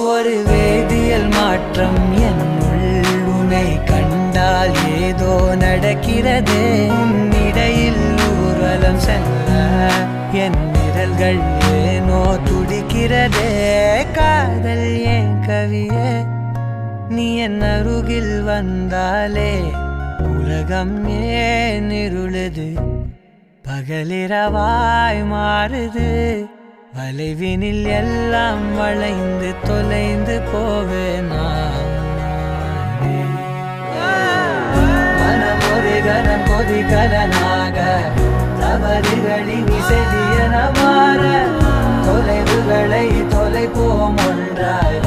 ஒரு வேதியியல் மாற்றம் என்னுள் உன்னை கண்டால் ஏதோ நடக்கிறது. இடையில் ஊர்வலம் செல்ல என் விரல்கள் ஏனோ துடிக்கிறதே. காதல் ஏன் கவியே, நீ என் அருகில் வந்தாலே உலகம் ஏன் இருளுது, பகலிரவாய் மாறுது. வளைவினில் எல்லாம் வளைந்து தொலைந்து போவேனா. மனம் ஒரு கணம் கொதிகலனாக தவறுகளின் இசையன மாற தொலைவுகளை தொலைப்போம் ஒன்றாய்.